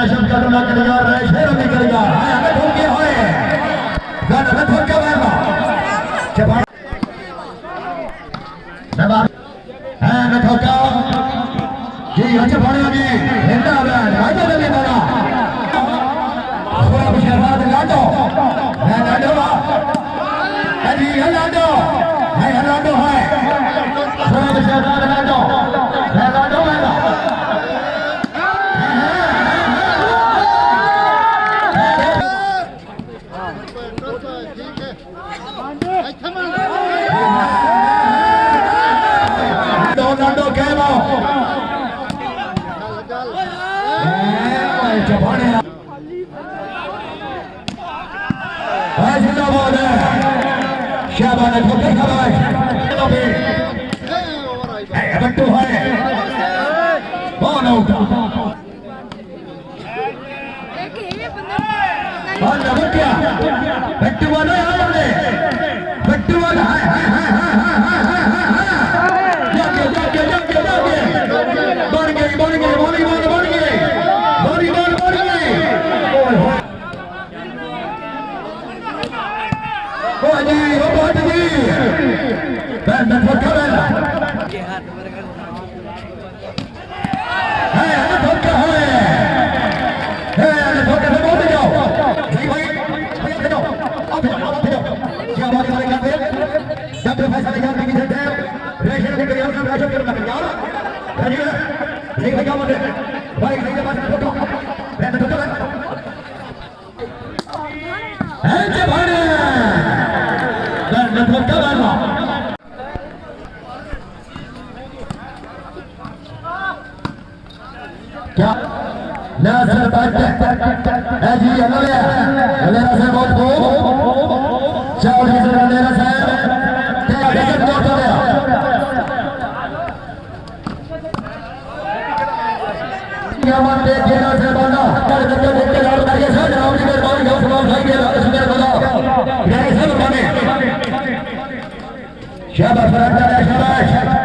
दहशत करना करेगा शेर भी करेगा हमें ठोके होए गाना में ठोके होएगा चपा नवाब है मैं ठोका जी अच्छा पड़े अभी हिंदा ब्रांड राजा ने बना पूरा शहबाज लाडो है लाडो अजी लाडो है लाडो है पूरा शहबाज लाडो है लाडो है लाडो कहलो चपाने है जिंदाबाद है शाबाश ठोके शाबाश है बट्टू है कौन उठा कौन बट्टिया बट्टू वाला है बट्टू वाला है बढ़ गई क्या नासर बात है जी अल्लाह से बहुत खूब चावल की तरह लेना साहब क्या विकेट नॉट हो गया क्या मानते खेला से बांधा कर करके देखते लाल करके सर राम जी के बाल गांव सलाम भाई के सुंदर बना मेरे सब बने शाबाश फराज शाबाश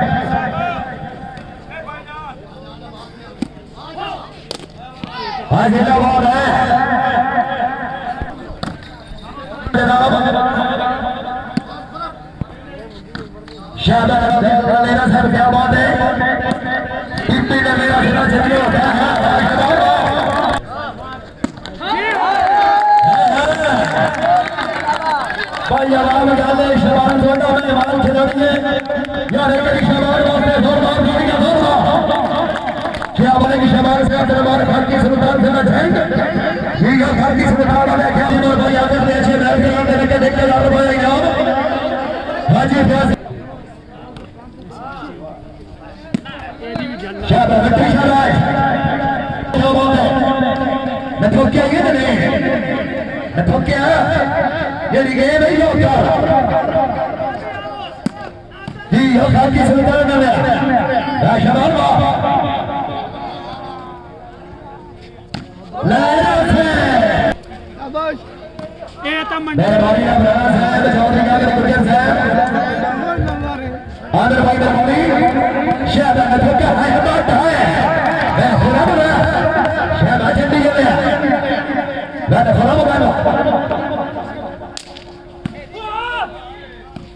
जिंदाबाद है शाबाश लेना सर क्या बात है टिप्पी ने मेरा खेला चलिए होता है भाई आराम डाले शबान छोटा में माल खिलाड़िए यार एक शबान वास्ते जोरदार जोड़िया जोरदार क्या बोलेगी शबान से दरबार खान की सुल्तान से ना झंड ये खान की सुल्तान वाले क्या दिनों भाई आकर के अच्छे बैठ के आते लेके देखते जा रहे हैं इनाम हाजी फैज शाबाश बेटी शाबाश जो बात है मैं ठोके ये नहीं मैं ठोके ये गेम है योगा जी यो खान की सुल्तान वाले शाबाश मेहरबानी साहब चौधरी गुजर साहब आदर भाई शाबाश ठोका है बात है मैं खुदा बोला शाबाश चंडी गया मैं खुदा बोला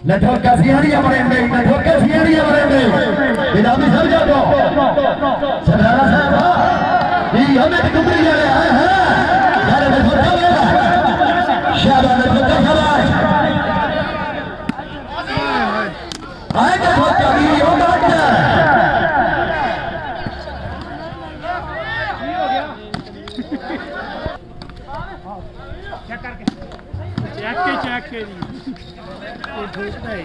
न ठोका सियारिया बनेंगे न ठोका सियारिया बनेंगे बिदामी सब जाओ सरदारा साहब ये हमें टुकड़ी ले रहे हैं यार मैं ठोका बोला शाबाश ठोका शाबाश आए तो ठोका भी हो बात चेक के ये ठोकता है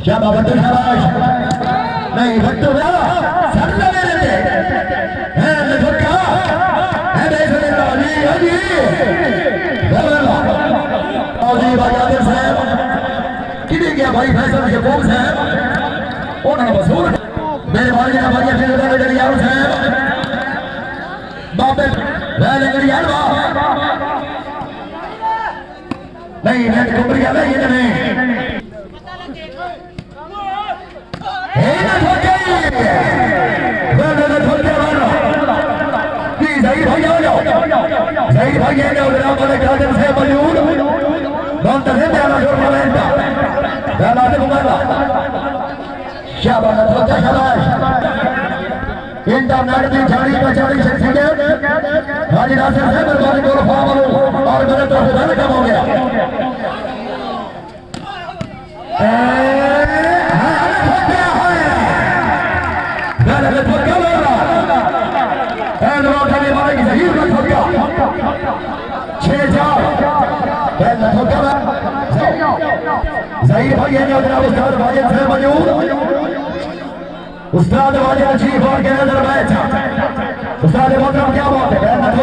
शाबाश बट्टू शाबाश नहीं बट्टू सर लगे रहते हैं ठोका है देख ले जी जी भाई आदिल साहब किधर गया भाई फैसल शबूब साहब ओ ਉਹਨਾਂ ਨੂੰ ਵਸੂਲ ਮੇਰੇ ਵਾਲੀ ਦਾ ਵਾਲੀ ਫਿਰ ਉਹਦਾ ਜਿਹੜੀ ਯਾਰ ਸਾਹਿਬ ਬਾਬੇ ਲੈ ਲੈ ਯਾਰ ਨਹੀਂ ਮੈਂ ਕੁੰਬਰੀ ਆ ਨਹੀਂ ਇਹਨੇ ਇਹ ਨਾ ਠੋਕੇ ਵੇ ਠੋਕੇ ਵਾਲਾ ਕੀ ਸਹੀ ਭਾਈ ਆ ਜਾਓ ਸਹੀ ਭਾਈ ਇਹ ਨਾ ਉਧਰ ਵਾਲੇ ਕਾਦਰ ਸੇ ਮੌਜੂਦ ਬੰਦ ਹੈ ਮੇਰਾ ਜੋਰ ਮਾਰਦਾ ਦਾਦਾ ਦੇ ਮੁੰਡਾ शाबाश ठोके शाबाश इंटरनेट की झाड़ी पचाड़ी सर्टिफिकेट हाजी नासिर से मेहरबानी बोल फावलो और मेरे तरफ धन कम हो गया ज़हीर भाई है जनाब उस्ताद वाजिद से मौजूद उस्ताद वाजिद चीफ और के नजर बैठा उस्ताद मोहतरम क्या बात है कहना तो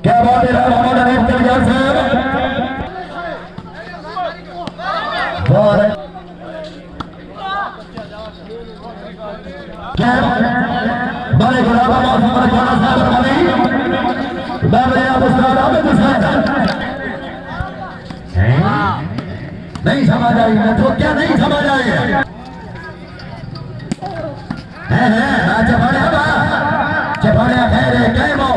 क्या बात है मोहम्मद हनीफ तलजान साहब बहुत क्या बड़े गुलाब मोहम्मद खाना साहब वाली बाबे उस्ताद आबिद हुसैन नहीं समझ आई मैं तो क्या नहीं समझ आई है चपाड़िया खैरे कैमो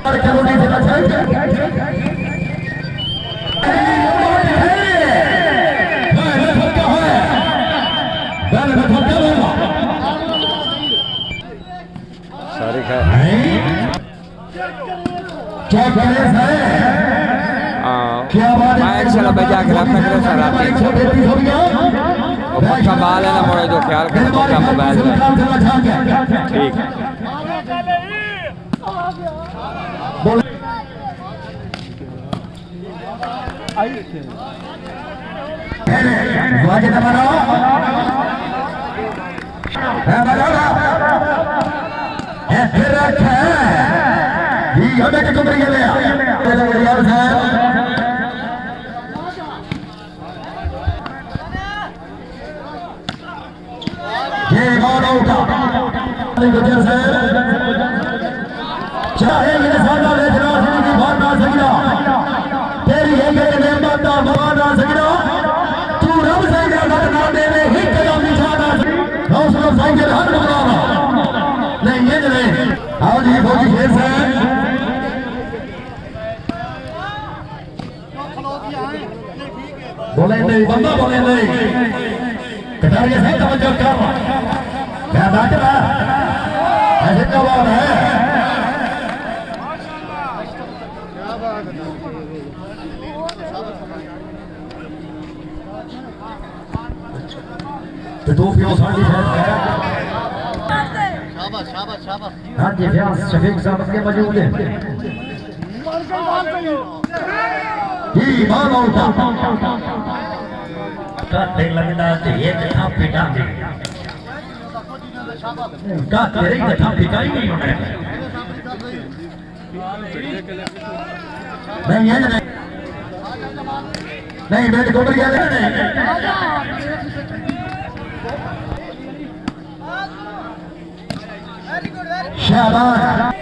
और करोड़ी से बचाई सारी क्या करे सर क्या बात है चलो बजा के रखा करो सर आप पक्का बाल है ना मोड़े जो ख्याल करो पक्का मोबाइल में ठीक वाजिद हमारा फिर रखा ये हमें के कुमरी के ले यार साहब ये कौन होगा गुजर साहब चाहे ये सादा लेजना की बात ना सकिना तेरी है के नेमत का भगवान ना सकिना तू रब से ज्यादा ना देने ही कदम निशाना हौसला साइकिल हर बुलाना नहीं ये नहीं आओ जी फौजी शेर साहब बोले नहीं बंदा बोले नहीं कटारिया से तवज्जो कर क्या बात है ऐसे क्या बात है तो दो प्यो साड़ी है शाबाश शाबाश शाबाश हां जी व्यास शफीक साहब के मौजूद है जी मानो का काटे लगना चाहिए था पिटा दे का तेरे ही था पिटा ही नहीं होना नहीं है नहीं बेटे को बढ़िया शाबाश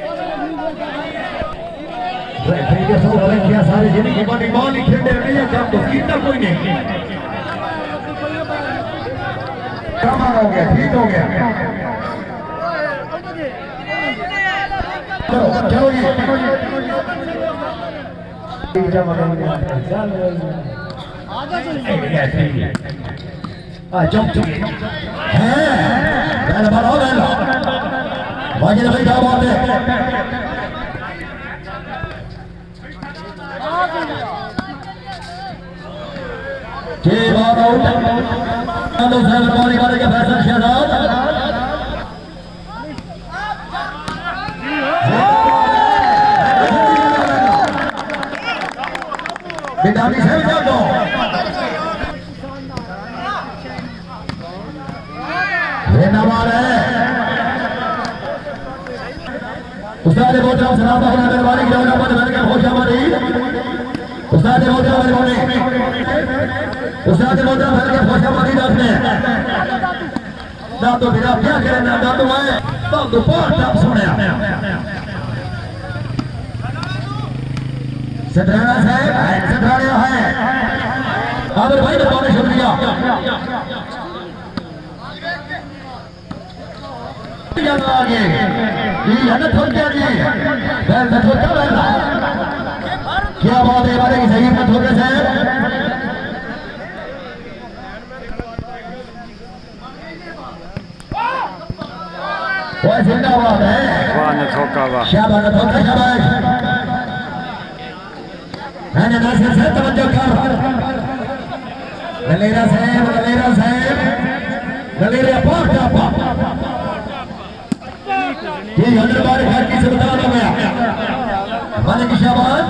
क्या सारे जिंदगी बड़ी बॉल ही खेलने रही है काम तो सीधा कोई नहीं कमाल हो गया ठीक हो गया चलो चलो ये जंप है वाजिद भाई क्या बात है के बाद आउट पानी वाले के फैसल शहजाद बिटानी से भी दो ये नवार है उस्ताद बहुत सलाम मेहरबानी की होश हमारी उस्ताद मोहतरम मेहरबानी उस्ताद मोहतरम भर के खुशआमदी रखने ना तो मेरा क्या कहना ना तो मैं तो बहुत आप सुने सतराना साहब सतराना है आमिर भाई ने बहुत शुक्रिया आगे ये हमें थोड़ दिया जी बैल में थोड़ा बैल क्या बात है हमारे की सही में थोड़े से वो जिंदाबाद है वाह ने ठोका वाह शाबाश ठोका शाबाश मैंने नासिर से तवज्जो कर गलेरा साहब गलेरे पाक टापा ये अंदर बार घर की सुल्तान हो गया मालिक शाबाश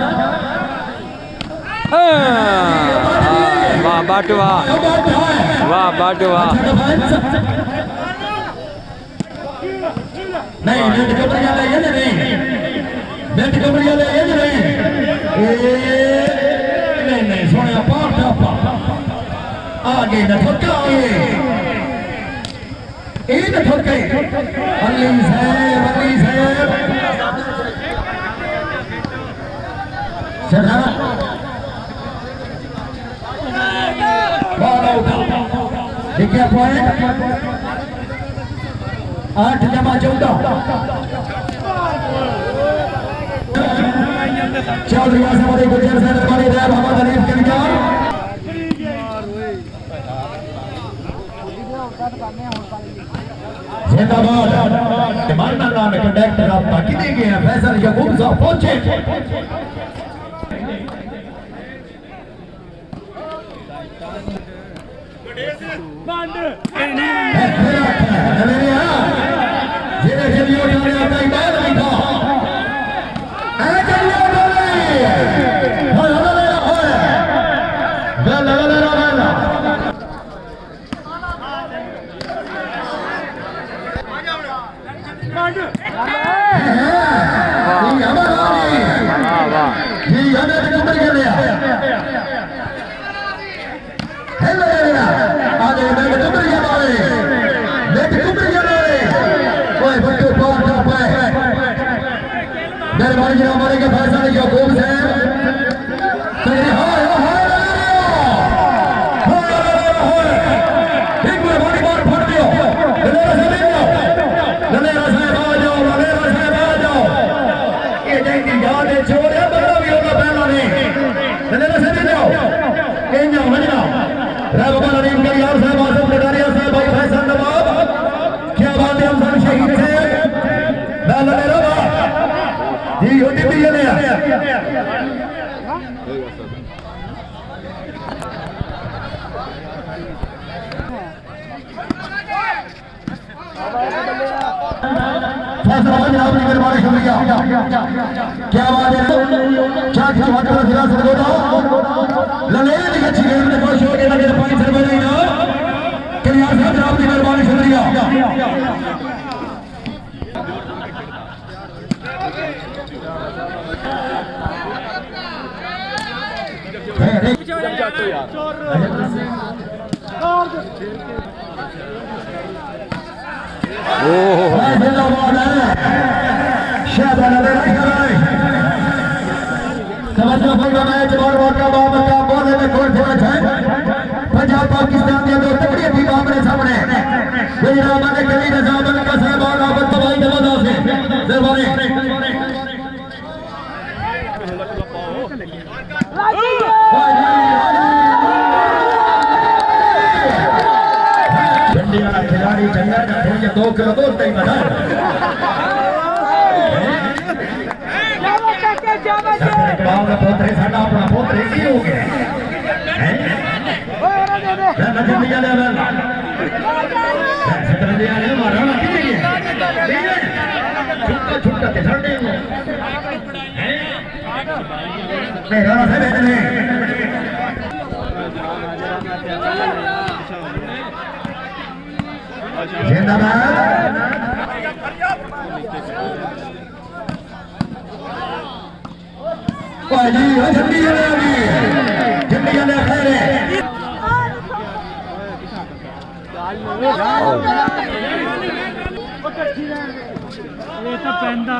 वाह बाटवा वाह बाटवा नहीं नेट कमरिया ले ये नहीं नेट कमरिया ले ये नहीं नहीं सोने पाक टापा आगे न ठोका ये न ठोके अली साहब सरदार बॉल आउट देखिए पॉइंट 8 जमा 14 चौधरी आसम अली गुजर से निर्माणी रैब मोहम्मद अलीफ के विचार जिंदाबाद मानना नाम है कंडक्टर आप बाकी दे गए हैं फैसल यकूब साहब पहुंचे मेहरबानी जनाब हमारे के फैसल यकूब से क्या बात है क्या खुश हो गए लगे पानी सर बने ना कल्याण साहब आपकी मेहरबानी शुक्रिया पंजाब पाकिस्तान के दो तगड़ी भी आमने सामने गुजरात के कली नजामत का सहबान आबद तबाही नवाजा से दरबारे खिलाड़ी चंगा थोड़ी 2 किलो दूर तक बना पोतरे साडा अपना पोतरे की हो गया छुट्टा जिंदाबाद वाह जी वो झंडी जले अभी झंडी जले खैरे ਇਹ ਤਾਂ ਪੈਂਦਾ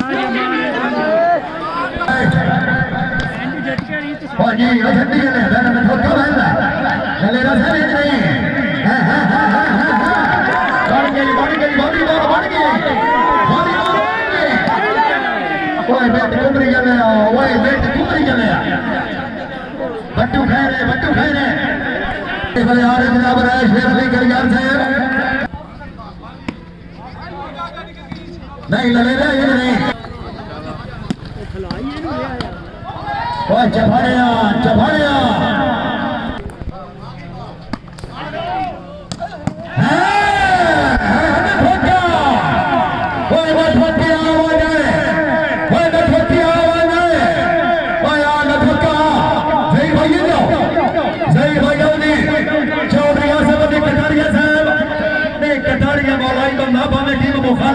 ਐਂਡ ਜੱਟੀਆਂ ਨਹੀਂ ਤੇ वाह जी वो झंडी जले बैन में ठोका बैला चले ना सही नहीं बढ़ गई बढ़ गई ओए बेट कुमरी जले ओए बेट कुमरी जले बट्टू खैरे बड़े आ रहे जनाब राय शेर अली करियान साहब नहीं लगे ना ये नहीं ਖਲਾਈ ਇਹਨੂੰ ਲਿਆ ओए चफड़िया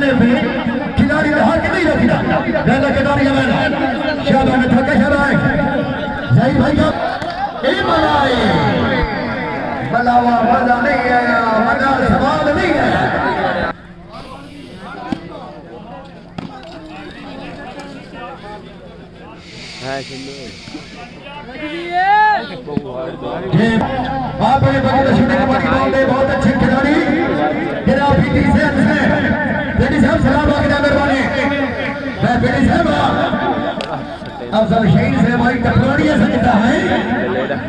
खिलाड़ी हाथ नहीं रखना कटारिया में शाबाश में थका शाबाश सही भाई का ए मलाए मलावा मजा नहीं आया मजा सवाल नहीं है आपने बड़ी रशीद कबड्डी बॉल दे बहुत अच्छे खिलाड़ी जनाब पीटी साहब सलाम आगे मेहरबानी मैं पीटी साहब अफजल शहीद से भाई टकरानिया सकता है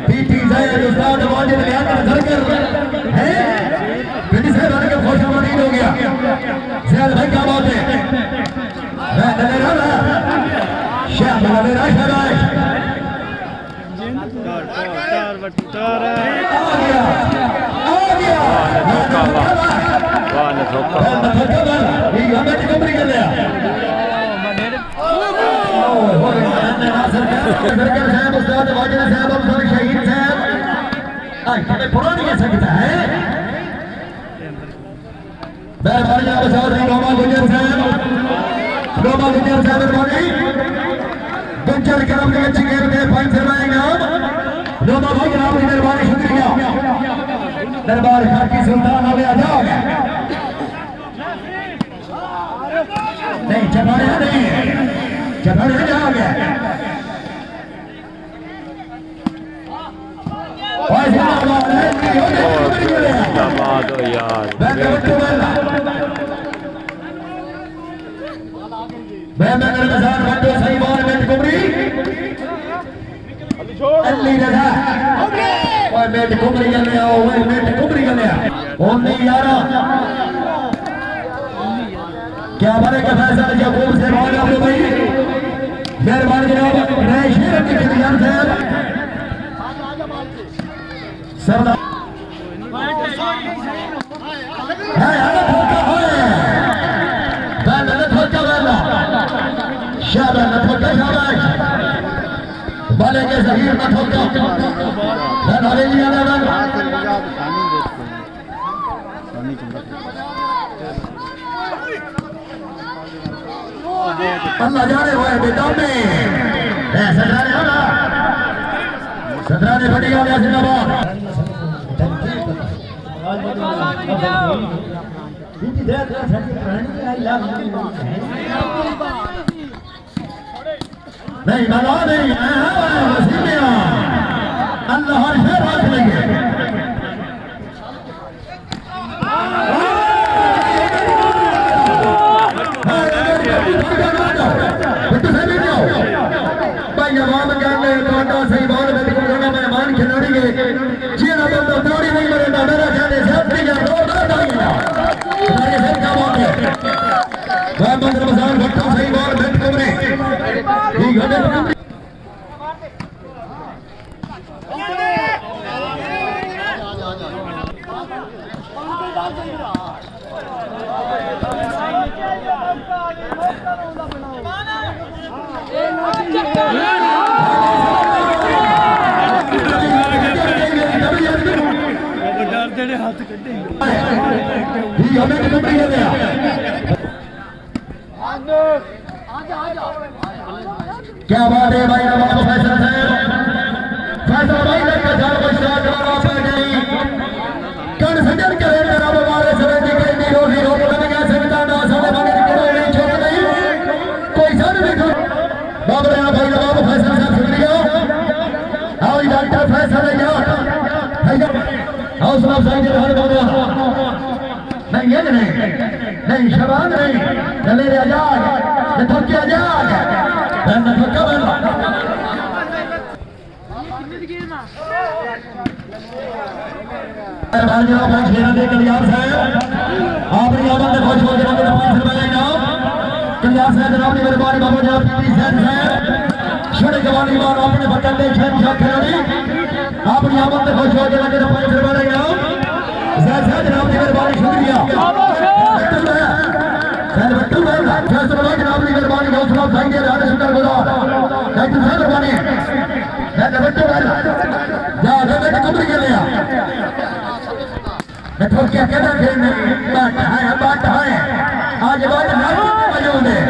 पीटी साहब उस्ताद वाजिद लियाकत सरकर है पीटी साहब आने के खुश आमदीद हो गया ज़ियाद भाई क्या बात है मैं नजर शाह नजर शाबाश ਟਾਰ आ गया वाह ने धोखा ये हमें कमरी कर लिया सरकार साहब उस्ताद वाजिद साहब अफजल शहीद साहब हमें पूरा नहीं कर सकता है मेहरबानी आप साहब रोमा गुजर साहब मेहरबानी गुजर करम के अच्छी गेम में पांच फरमाएंगे आप रोमा भाई जनाब की मेहरबानी शुक्रिया दरबार खाकी सुल्तान अबे आ जाओगे नहीं चढ़ाया नहीं जाओगे जिंदाबाद हो यार मैं नगर बाजार बंदो सही बार में कुमरी अल्ली रहा ओए मेट कुमरी गले आओ ओए मेट कुमरी गले ओ नहीं यारा क्या बारे का फैसला याकूब से भाई आप भाई मेहरबानी जनाब राय शेर की खिलान साहब सरदार है आना ठोका है बाला न ठोका बाला शाबाश न ठोका शाबाश बाले के जहीर न ठोका धन हरे जी आना अल्लाह जाने हुए बेटा में सदराने बड़ी आ गया जिंदाबाद नहीं मना नहीं अल्लाह हर शहर रख लेंगे सही बात मेहमान खिलाड़ी है जी ना बंदा दौड़ी नहीं मरेगा मेरा जाने से क्या बात है मैं मंदिर बाजार भट्टो सही बात बैठ कमरे ठीक है ਜਿਹੜੇ ਹੱਥ ਕੱਢੇ ठीक हमें कमरी कर दिया क्या बात है भाई नवाब फैसल साहब हौसला अफजाई के रहने बोलिया नहीं ये नहीं शबान नहीं चले रे आजाद ये थके आजाद मैं थका वाला बाजी आप शेरा दे कल्याण साहब आपने आमद में खुश हो जनाब ने 5 रुपए इनाम कल्याण साहब जनाब ने मेहरबानी बाबा जनाब पीटी साहब छोटे जवानी बार अपने बटन दे शहंशाह खिलाड़ी अपनी आमद में खुश हो जनाब ने 5 रुपए इनाम जैद साहब जनाब ने मेहरबानी शुक्रिया सैद बट्टू भाई फैसल भाई जनाब ने मेहरबानी हौसला अफजाई के रहने शुक्रगुजार डॉक्टर साहब मेहरबानी सैद बट्टू भाई जा बेटे कुबरी के लिया तो क्या कहना खेलने बात है आज बात मौजूद है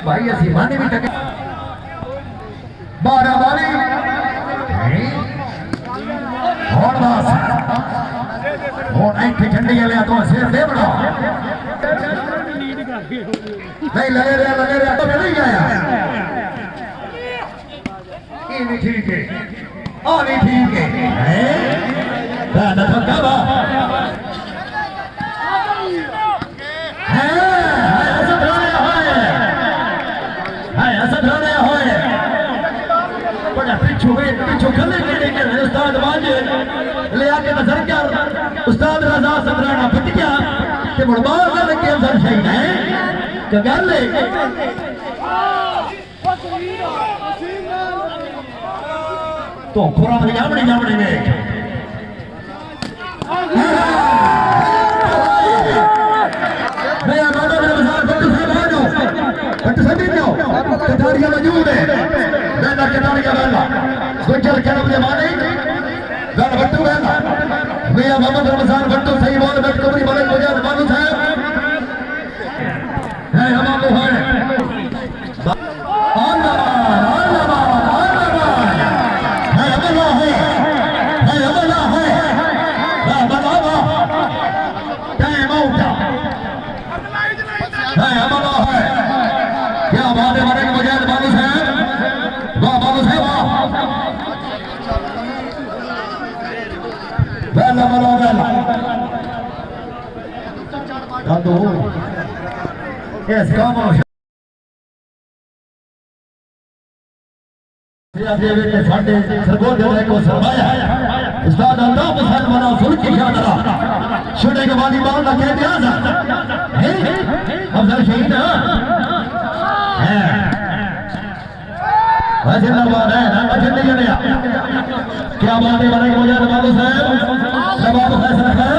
भाई ऐसी मानी भी टके 12 वाली और बस और एक झंडी के लिए तो सिर दे बड़ा नहीं लगे रे तो नहीं आया ये नहीं ठीक है नहीं ठीक है ना तो क्या बात है ऐसा धराने है बड़ा पिछू खले के उस्ताद बाजे ले आके नजर क्या उस्ताद रजा सदराना फट गया ते मुड़बार का लगे अंदर सही है क्या गल है तो खुरा में जामड़ी में मैं मानो मेरे बाजार बट्टू साहब आ जाओ बट्टू साहब भी जाओ कटारिया मौजूद है मैं ना कटारिया वाला गुजर के नाम जमाने गल बट्टू वाला भैया मोहम्मद रमजान बट्टू सही बोल बैठ कबरी वाले गुजर मानो साहब है हमारे है क्या बात है हमारे मुजाहिद बाबू साहब वाह बाबू साहब वाह तो यस कम साढ़े सरगोर को सरमाया उस्ताद अल्लाह पसंद बना सुन की याद छोटे के वाली बाल का कह दिया अफजल शहीद है वैसे नवाज है वैसे नहीं गया क्या बात है बड़े मुझे बाबू साहब जवाब फैसला है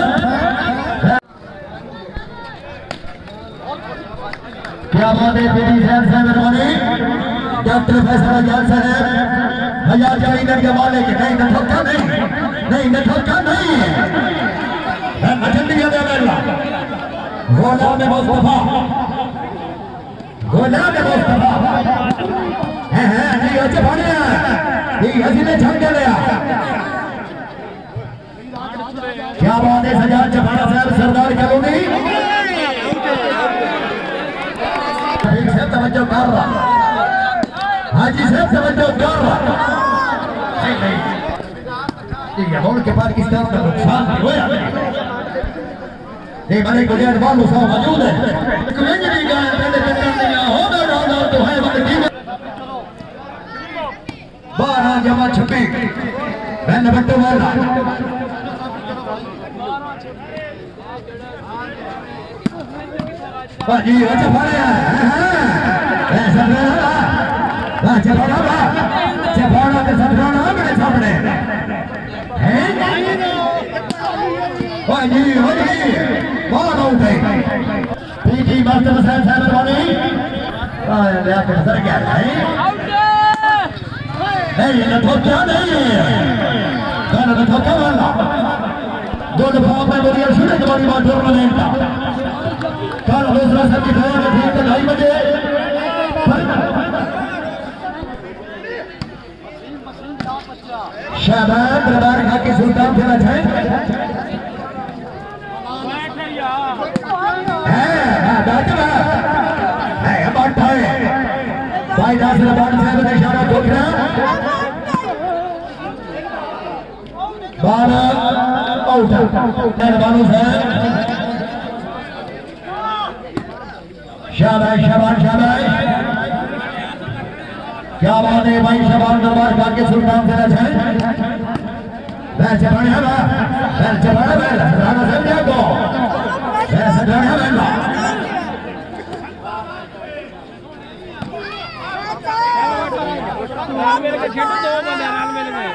क्या बात है पीटी साहब मेहरबानी डॉक्टर फैसला जान साहब हजार जारी करके वाले के नहीं नठोका नहीं नठोका नहीं अजंबिया दे अल्लाह गुलाम मुस्तफा हैं जी अच्छे भाने ये हसीने छंग लिया क्या बात है सजाद चपाड़ा साहब सरदार कॉलोनी ठीक से तवज्जो कर रहा हाजी साहब तवज्जो कर रहा नहीं ये होल के पाकिस्तान का नुकसान हुआ ये बड़े गुजर बालू साहब मौजूद है कुछ नहीं गया पहले कटन दिया हो ना तो है बड़ी 12 जमा 26 मैंने बट्टू वाला बाजी अच्छा फड़े ऐसा मेरा अच्छा फड़ा के सफराना मेरे सामने हैं बाजी बहुत आउट है पीटी मास्टर साहब मेहरबानी ले के सर गया नहीं ये तो क्या नहीं गाना तो क्या वाला दो दफा में बोलिए शुरू तुम्हारी बात टूर्नामेंट कल दूसरा सर की खबर में ठीक 2:30 बजे शाबाश दरबार खा के सुल्तान खेला जाए भाई दास रबान साहब ने इशारा ठोकना बाल आउट बालू साहब शाबाश शाबाश शाबाश क्या बात है भाई शबान दरबार बाकी सुल्तान से रच है वैसे बढ़िया वैसे बढ़िया राणा समझा को वैसे बढ़िया बैठा लाल मेरे के खेल दो बंदे लाल मेरे में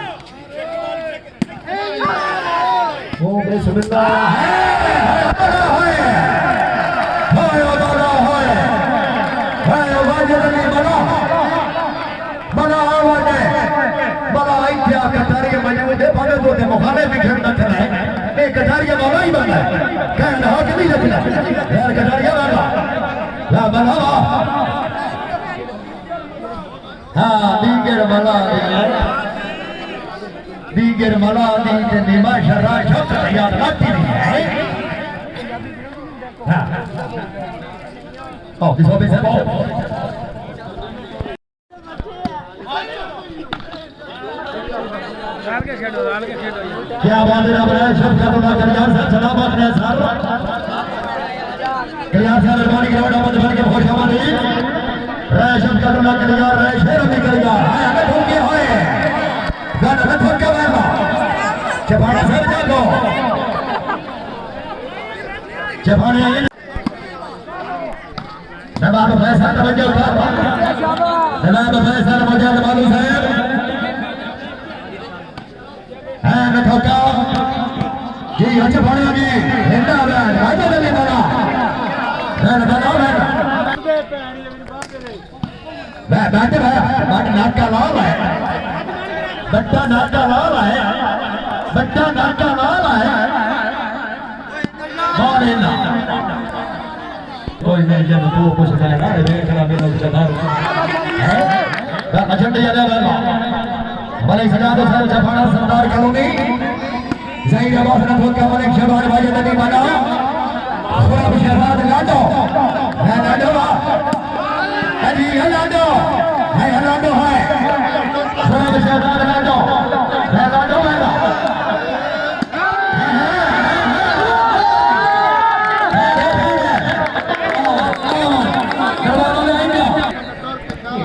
ओ बिस्मिल्लाह हाय वाजिद ने बना आवाज बड़ा इत्या कटारी मौजूद है भागे तो ते मुखाले भी खेलना चला है ए कटारी वाला ही बना है कहना हो कि नहीं रखना यार कटारी वाला ला बना हाँ दीगर मला दी ते निमा शरा शब्द याद आती नहीं है हाँ oh this one is लाल के खेलो क्या बात है रब शब्द का तो कल्याण सर चला बात है सर कल्याण सर रबानी ग्राउंड में बन के बहुत हमारी शब्द का तो कल्याण रहे शेर में कल्याण है हमें ठोक के होए गाना में ठोक के होएगा चपाड़ा सर जागो चपाड़े जनाब फैसल तवज्जो जनाब फैसल मौजूद बालू साहब है न ठोका जी हज पड़े जी हिंदा बैठ राजा ने बना बैठ बैठ नाक का लाल है बट्टा नाक का लाल है बट्टा नाक का लाल है मारे ना कोई नहीं जब तू कुछ कहेगा रे देखना मेरा चला है अजंडे याद है भले सजा दो सर जफाना सरदार कॉलोनी जहीर अब्बास ने ठोका मलिक शहबाज भाई नदी बना खुराब शहबाज लाडो है लाडो अजी है लाडो है खुराब शहबाज लाडो है लाडो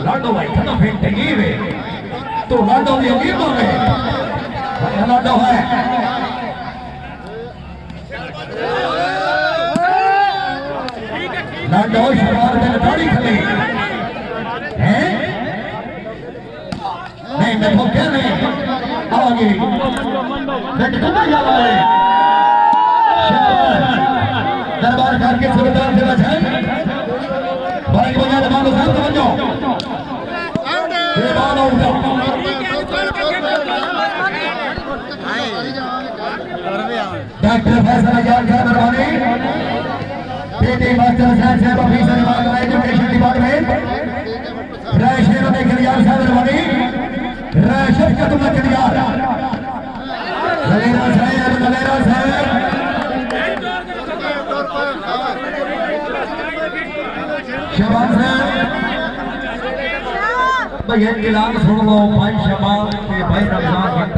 लाडो भाई था फेंटे वे तो लाडो भी होगी मांगे लाडो है लाडो शबार में दाढ़ी खली हैं नहीं मैं तो क्या नहीं आगे बैठ कहाँ जा रहा है दरबार करके सुल्तान से बचाए भाई बजा दबानो साहब समझो ये बाल उठा डॉक्टर फैसल जान साहब मेहरबानी पीटी मास्टर साहब ऑफिसर एजुकेशन डिपार्टमेंट राय शेरों में कल्याण साहब मेहरबानी राय शफकत में कल्याण ललेरा साहब शबान साहब भाई ऐलान सुन लो भाई शबान के भाई रमजान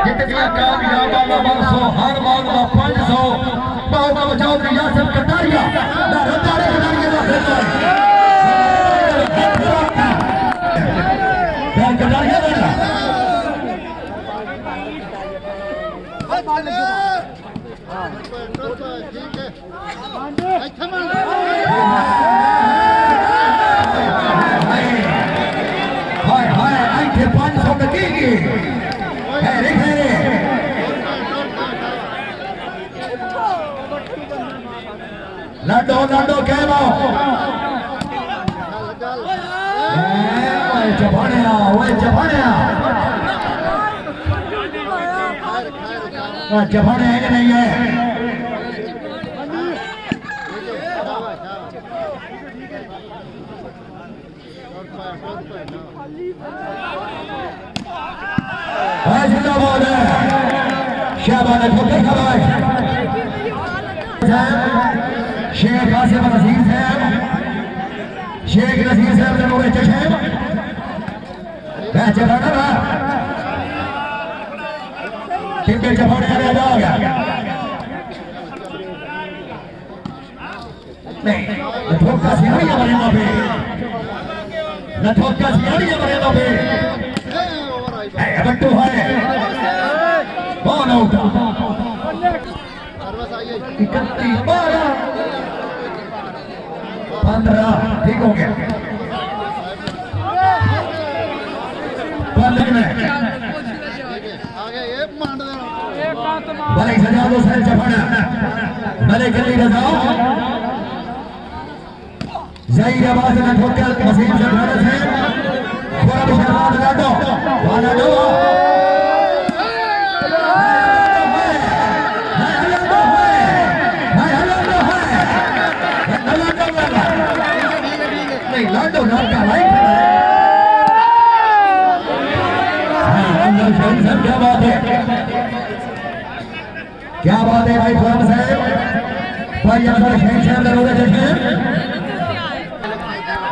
जितनी कामयाब वाला हर बात का 500 बहुत बचाओ रियासत कटारिया ना रताड़े कटारिया ना फिर कटारिया बेटा हाय हाय आई 500 की लाडो लाडो कह लो जफाने है कि नहीं है जिंदाबाद है शाबाश ठोकर खबाश शेख आसिफ नसीर साहब शेख नसीर साहब ने नूरे चशम टिंगे चपाने आ गया नहीं धोखा सियाड़ी मरेगा भी न धोखा सियाड़ी मरेगा भी बट्टू है कौन आउट 31 12 15 ठीक हो गया भले सजा दो सर चपड़ा भले गली रजाओ जाहिर आवाज में ठोकर वसीम से भारत है थोड़ा भी शराब लाडो वाला दो नहीं लाडो नाम का लाइक क्या बात है क्या बात है भाई फॉर्म साहब भाई अंदर शेख साहब जरूर देखें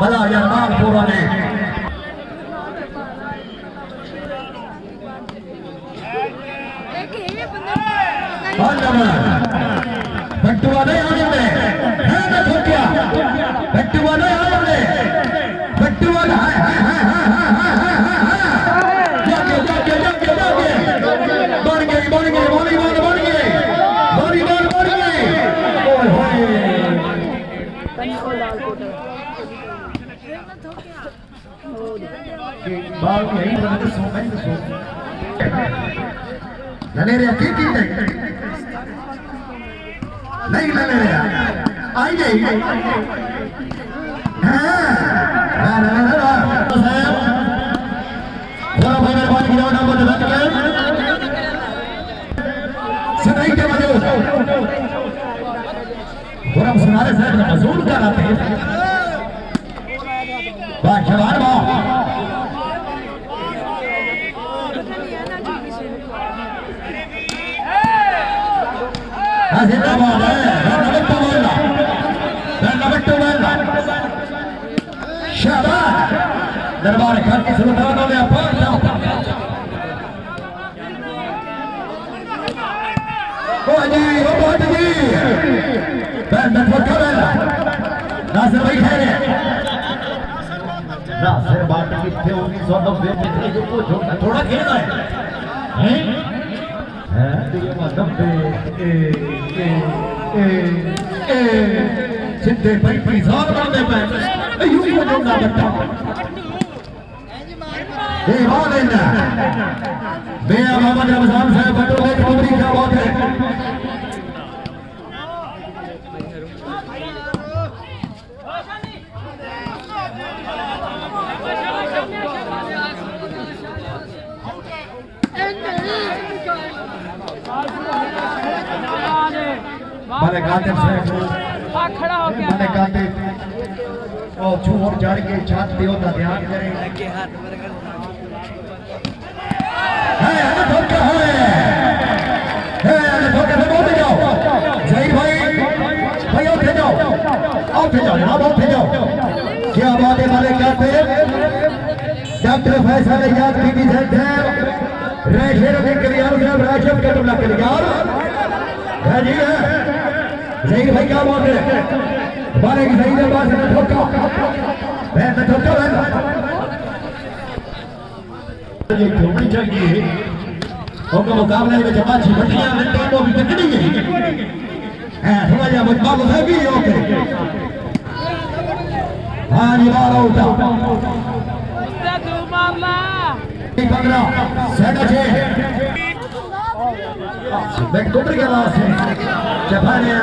भला यार मार पूरा ने बट्टुआ नहीं आने में है ना ठोकिया बट्टुआ नहीं आने में बट्टुआ है बन गई वॉलीबॉल बन गई बाल यही बना सो लले रे की नहीं लले रे आई गई हां थोड़ा भाई मेहरबानी की जाओ नंबर बता के सदाई के बजे थोड़ा सुनारे साहब मजूर कराते हैं बादशाह जिंदाबाद है शाबाश दरबार खान की सुल्तानों ने नासिर भाई खैर नासिर बात कितने 1990 में थे जो थोड़ा खेलना है सिद्धे पैपी साल बनने पे यूं ही बनेगा बट्टा ये बात है ना मियां मोहम्मद रमजान साहब बट्टो में कबरी क्या बात है भले कातिब से खड़ा हो गया भले कातिब और चूर जड़ के छाती होता ध्यान करें है ना धोखा है ना धोखा से बोलते जाओ जय भाई उठे जाओ जनाब उठे जाओ क्या बात है भले कातिब डॉक्टर फैसल याद की विजय है रेशेर के करियार साहब राशद का तुमला करियार है जी है जय भाई क्या बात है हमारे की सही बात है ठोका मैं ठोका ये क्यों चाहिए उनका मुकाबले में जमाची बटियां में टीमों भी तकड़ी है थोड़ा जा मुकाबला है भी ओके हां जी बाल उठा उस्ताद मामा 15 साढ़े 6 मैं कोबरी के लाश है चपाने है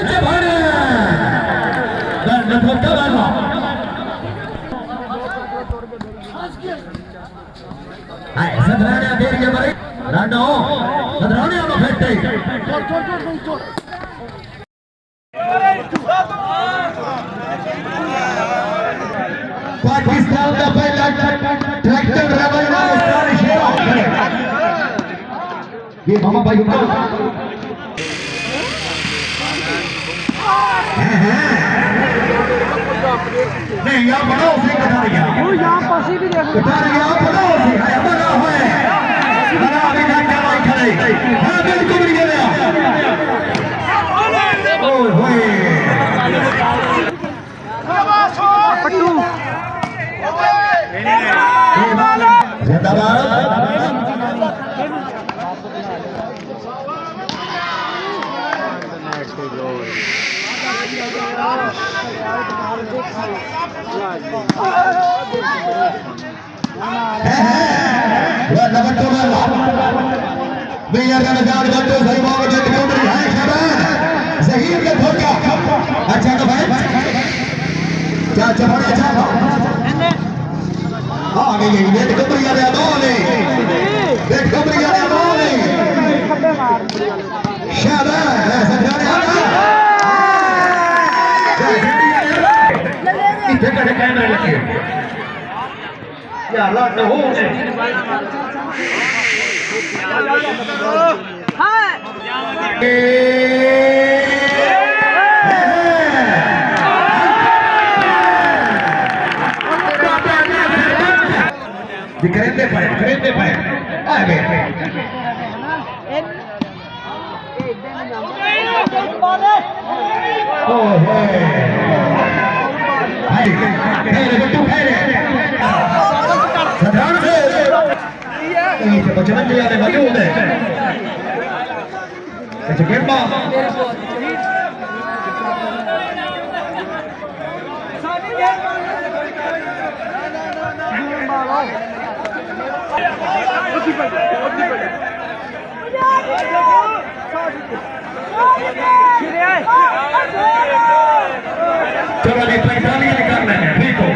चपाने न धोखा वाला हाय सदराने देर के भाई राडो सदराने में बैठे पाकिस्तान का पहला ट्रैक्टर रेवोल्यूशन शेरा ये मामा भाई उठा नहीं यहाँ बड़ा उसे कटारिया यहाँ पसी भी देख कटारिया बड़ा उसे है बड़ा है बड़ा अभी तक क्या भाई खड़े हाँ बिल्कुल भी गया ओए होए पट्टू जिंदाबाद भैया का नजार बच्चों सही बाबा बैठ के उधर है शबान जहीर के धोखा अच्छा तो भाई क्या चबड़े अच्छा आ गई वेट को भैया रे बोले वेट को भैया रे बोले शबान सजाने आ इधर का कैमरा लगे या अल्लाह ने हो Dikende pae. Aye be. Oh hey. Hai. Hey, betu hai. Sadhan se. Ini se bachman ke yaade maujood hai. अच्छा गेम बा चलो जी पैंतालीस निकालना है ठीक हो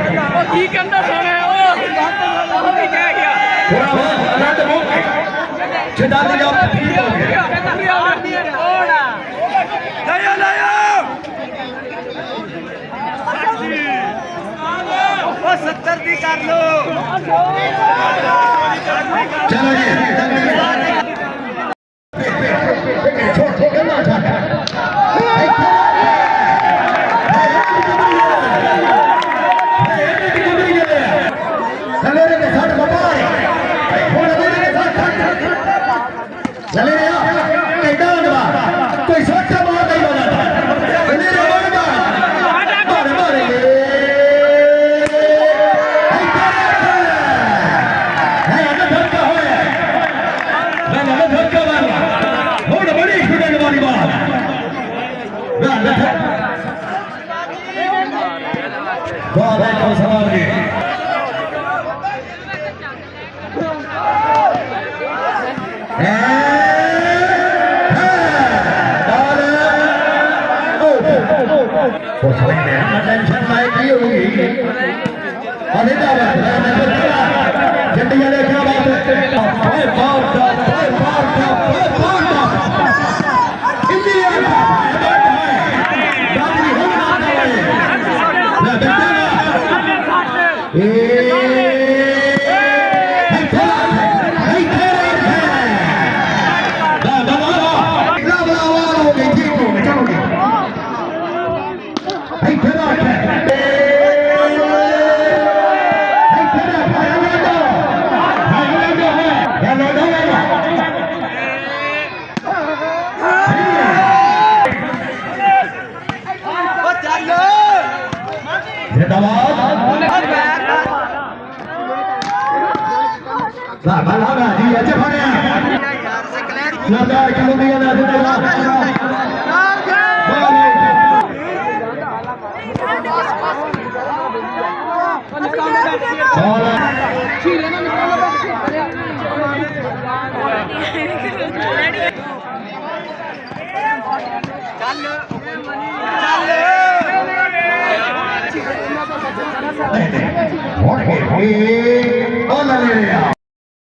की कहंदा सोने ओ की कह गया थोड़ा बहुत आनंद हो छुड़ा दिया ठीक हो गया ओ 70 दी कर लो चलो जी छोड़ करना चाहता के साथ बताए चले कोई सोचा मार नहीं बना टेंशन लाएगी होगी झंडिया ने क्या ਚੱਲ